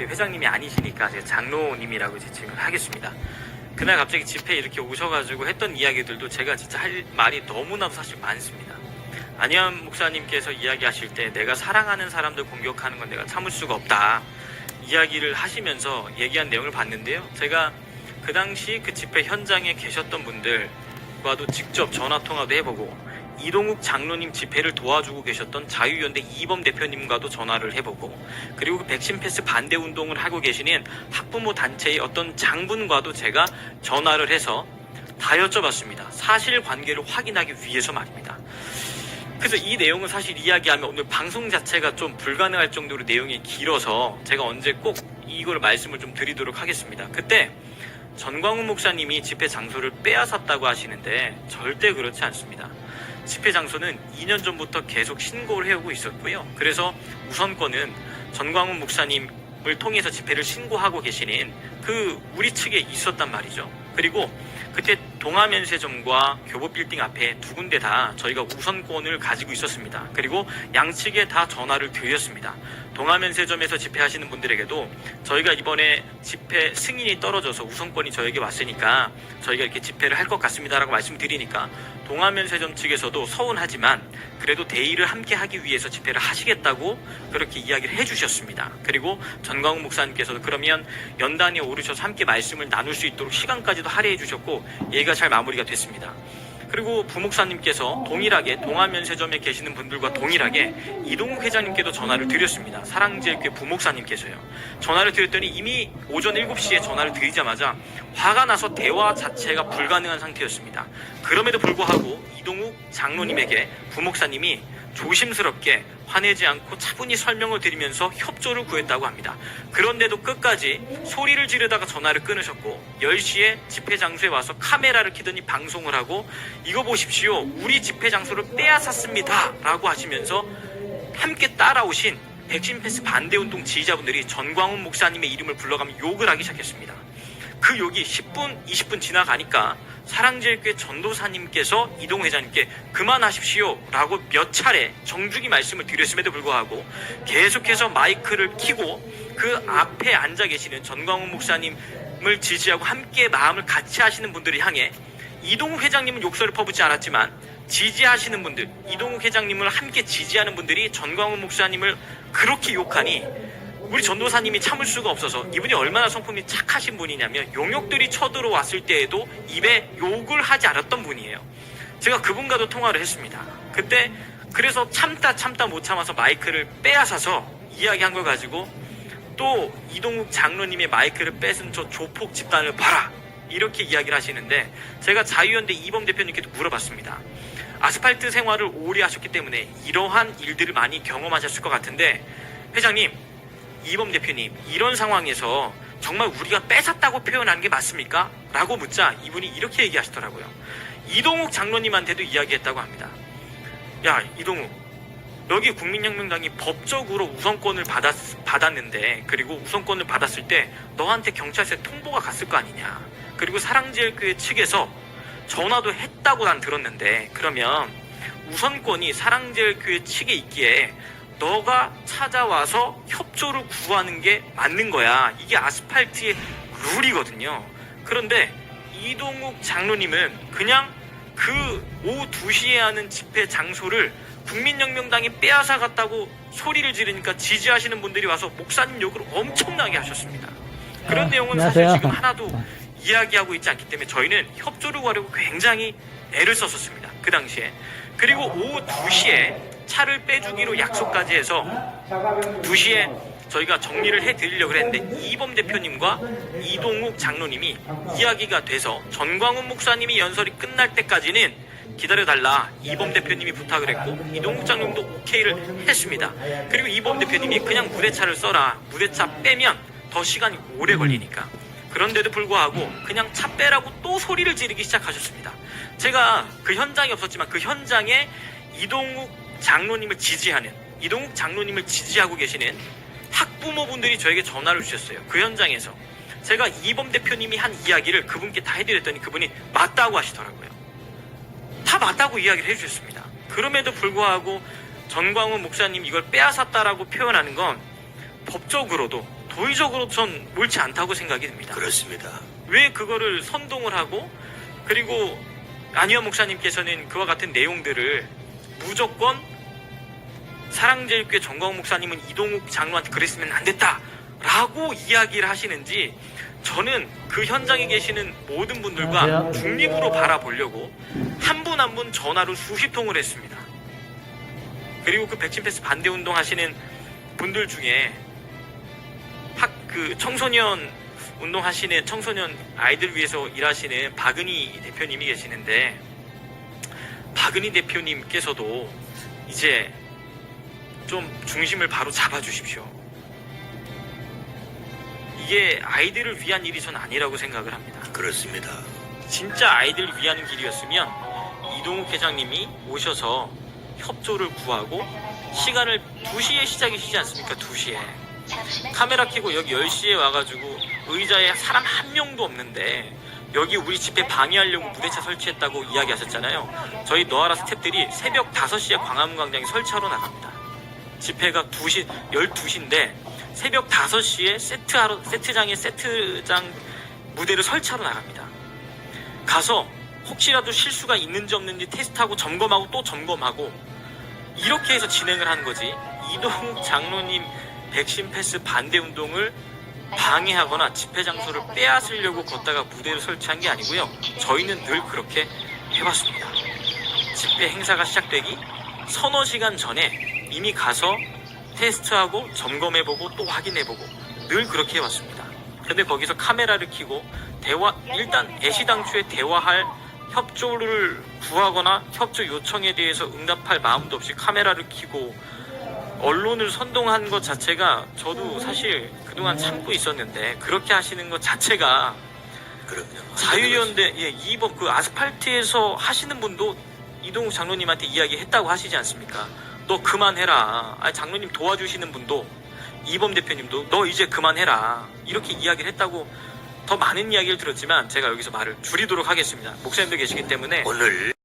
사랑제일교회 회장님이 아니시니까 제가 장로님이라고 지칭을 하겠습니다. 그날 갑자기 집회에 이렇게 오셔가지고 했던 이야기들도 제가 진짜 할 말이 너무나도 사실 많습니다. 안희환 목사님께서 이야기하실 때 내가 사랑하는 사람들 공격하는 건 내가 참을 수가 없다 이야기를 하시면서 얘기한 내용을 봤는데요. 제가 그 당시 그 집회 현장에 계셨던 분들과도 직접 전화통화도 해보고 이동욱 장로님 집회를 도와주고 계셨던 자유연대 이범 대표님과도 전화를 해보고 그리고 그 백신 패스 반대 운동을 하고 계시는 학부모 단체의 어떤 장분과도 제가 전화를 해서 다 여쭤봤습니다. 사실관계를 확인하기 위해서 말입니다. 그래서 이 내용은 사실 이야기하면 오늘 방송 자체가 좀 불가능할 정도로 내용이 길어서 제가 언제 꼭 이걸 말씀을 좀 드리도록 하겠습니다. 그때 전광훈 목사님이 집회 장소를 빼앗았다고 하시는데 절대 그렇지 않습니다. 집회 장소는 2년 전부터 계속 신고를 해오고 있었고요. 그래서 우선권은 전광훈 목사님을 통해서 집회를 신고하고 계시는 그 우리 측에 있었단 말이죠. 그리고 그때 동아면세점과 교보빌딩 앞에 두 군데 다 저희가 우선권을 가지고 있었습니다. 그리고 양측에 다 전화를 드렸습니다. 동아면세점에서 집회하시는 분들에게도 저희가 이번에 집회 승인이 떨어져서 우선권이 저에게 왔으니까 저희가 이렇게 집회를 할 것 같습니다 라고 말씀드리니까 동아면세점 측에서도 서운하지만 그래도 대의를 함께 하기 위해서 집회를 하시겠다고 그렇게 이야기를 해주셨습니다. 그리고 전광훈 목사님께서도 그러면 연단에 오르셔서 함께 말씀을 나눌 수 있도록 시간까지도 할애해 주셨고 얘기가 잘 마무리가 됐습니다. 그리고 부목사님께서 동일하게 동아면세점에 계시는 분들과 동일하게 이동욱 회장님께도 전화를 드렸습니다. 사랑제일교회 부목사님께서요. 전화를 드렸더니 이미 오전 7시에 전화를 드리자마자 화가 나서 대화 자체가 불가능한 상태였습니다. 그럼에도 불구하고 이동욱 장로님에게 부목사님이 조심스럽게 화내지 않고 차분히 설명을 드리면서 협조를 구했다고 합니다. 그런데도 끝까지 소리를 지르다가 전화를 끊으셨고 10시에 집회 장소에 와서 카메라를 켜더니 방송을 하고 이거 보십시오. 우리 집회 장소를 빼앗았습니다. 라고 하시면서 함께 따라오신 백신 패스 반대운동 지지자분들이 전광훈 목사님의 이름을 불러가며 욕을 하기 시작했습니다. 그 욕이 10분, 20분 지나가니까 사랑제일교회 전도사님께서 이동 회장님께 그만하십시오 라고 몇 차례 정중히 말씀을 드렸음에도 불구하고 계속해서 마이크를 켜고 그 앞에 앉아 계시는 전광훈 목사님을 지지하고 함께 마음을 같이 하시는 분들을 향해 이동욱 회장님은 욕설을 퍼붓지 않았지만 지지하시는 분들, 이동욱 회장님을 함께 지지하는 분들이 전광훈 목사님을 그렇게 욕하니 우리 전도사님이 참을 수가 없어서 이분이 얼마나 성품이 착하신 분이냐면 용역들이 쳐들어왔을 때에도 입에 욕을 하지 않았던 분이에요. 제가 그분과도 통화를 했습니다. 그때 그래서 참다 못 참아서 마이크를 빼앗아서 이야기한 걸 가지고 또 이동욱 장로님의 마이크를 뺏은 저 조폭 집단을 봐라 이렇게 이야기를 하시는데 제가 자유연대 이범 대표님께도 물어봤습니다. 아스팔트 생활을 오래 하셨기 때문에 이러한 일들을 많이 경험하셨을 것 같은데 회장님, 이범 대표님, 이런 상황에서 정말 우리가 뺏었다고 표현하는 게 맞습니까? 라고 묻자 이분이 이렇게 얘기하시더라고요. 이동욱 장로님한테도 이야기했다고 합니다. 야, 이동욱, 여기 국민혁명당이 법적으로 우선권을 받았는데 그리고 우선권을 받았을 때 너한테 경찰서에 통보가 갔을 거 아니냐. 그리고 사랑제일교회 측에서 전화도 했다고 난 들었는데 그러면 우선권이 사랑제일교회 측에 있기에 너가 찾아와서 협조를 구하는 게 맞는 거야. 이게 아스팔트의 룰이거든요. 그런데 이동욱 장로님은 그냥 그 오후 2시에 하는 집회 장소를 국민혁명당이 빼앗아 갔다고 소리를 지르니까 지지하시는 분들이 와서 목사님 욕을 엄청나게 하셨습니다. 그런 내용은 안녕하세요. 사실 지금 하나도 이야기하고 있지 않기 때문에 저희는 협조를 구하려고 굉장히 애를 썼었습니다. 그 당시에. 그리고 오후 2시에 차를 빼주기로 약속까지 해서 2시에 저희가 정리를 해드리려고 했는데 이범 대표님과 이동욱 장로님이 이야기가 돼서 전광훈 목사님이 연설이 끝날 때까지는 기다려달라 이범 대표님이 부탁을 했고 이동욱 장로님도 오케이를 했습니다. 그리고 이범 대표님이 그냥 무대차를 써라. 무대차 빼면 더 시간이 오래 걸리니까. 그런데도 불구하고 그냥 차 빼라고 또 소리를 지르기 시작하셨습니다. 제가 그 현장에 없었지만 그 현장에 이동욱 장로님을 지지하는, 이동욱 장로님을 지지하고 계시는 학부모분들이 저에게 전화를 주셨어요. 그 현장에서. 제가 이범 대표님이 한 이야기를 그분께 다 해드렸더니 그분이 맞다고 하시더라고요. 다 맞다고 이야기를 해주셨습니다. 그럼에도 불구하고 전광훈 목사님 이걸 빼앗았다라고 표현하는 건 법적으로도 도의적으로 전 옳지 않다고 생각이 듭니다. 그렇습니다. 왜 그거를 선동을 하고, 그리고 안희환 목사님께서는 그와 같은 내용들을 무조건 사랑제일교회 정광훈 목사님은 이동욱 장로한테 그랬으면 안 됐다라고 이야기를 하시는지, 저는 그 현장에 계시는 모든 분들과 중립으로 바라보려고 한 분 한 분 전화로 수십 통을 했습니다. 그리고 그 백신 패스 반대 운동 하시는 분들 중에 그 청소년 운동하시는 청소년 아이들 위해서 일하시는 박은희 대표님이 계시는데, 박은희 대표님께서도 이제 좀 중심을 바로 잡아주십시오. 이게 아이들을 위한 일이 전 아니라고 생각을 합니다. 그렇습니다. 진짜 아이들을 위한 길이었으면 이동욱 회장님이 오셔서 협조를 구하고, 시간을 2시에 시작이시지 않습니까? 2시에 카메라 켜고 여기 10시에 와가지고 의자에 사람 한 명도 없는데 여기 우리 집회 방해하려고 무대차 설치했다고 이야기하셨잖아요. 저희 너하라 스태프들이 새벽 5시에 광화문광장에 설치하러 나갑니다. 집회가 12시인데 새벽 5시에 세트장 무대를 설치하러 나갑니다. 가서 혹시라도 실수가 있는지 없는지 테스트하고 점검하고 또 점검하고, 이렇게 해서 진행을 하는 거지. 이동욱 장로님 백신 패스 반대 운동을 방해하거나 집회 장소를 빼앗으려고 걷다가 무대를 설치한 게 아니고요. 저희는 늘 그렇게 해왔습니다. 집회 행사가 시작되기 서너 시간 전에 이미 가서 테스트하고 점검해보고 또 확인해보고 늘 그렇게 해왔습니다. 근데 거기서 카메라를 켜고 일단 애시당초에 대화할, 협조를 구하거나 협조 요청에 대해서 응답할 마음도 없이 카메라를 켜고 언론을 선동한 것 자체가, 저도 사실 그동안 참고 있었는데 그렇게 하시는 것 자체가, 그럼요. 자유연대 이번 그 아스팔트에서 하시는 분도 이동욱 장로님한테 이야기했다고 하시지 않습니까? 너 그만해라. 장로님 도와주시는 분도, 이범 대표님도 너 이제 그만해라, 이렇게 이야기를 했다고 더 많은 이야기를 들었지만 제가 여기서 말을 줄이도록 하겠습니다. 목사님도 계시기 때문에 오늘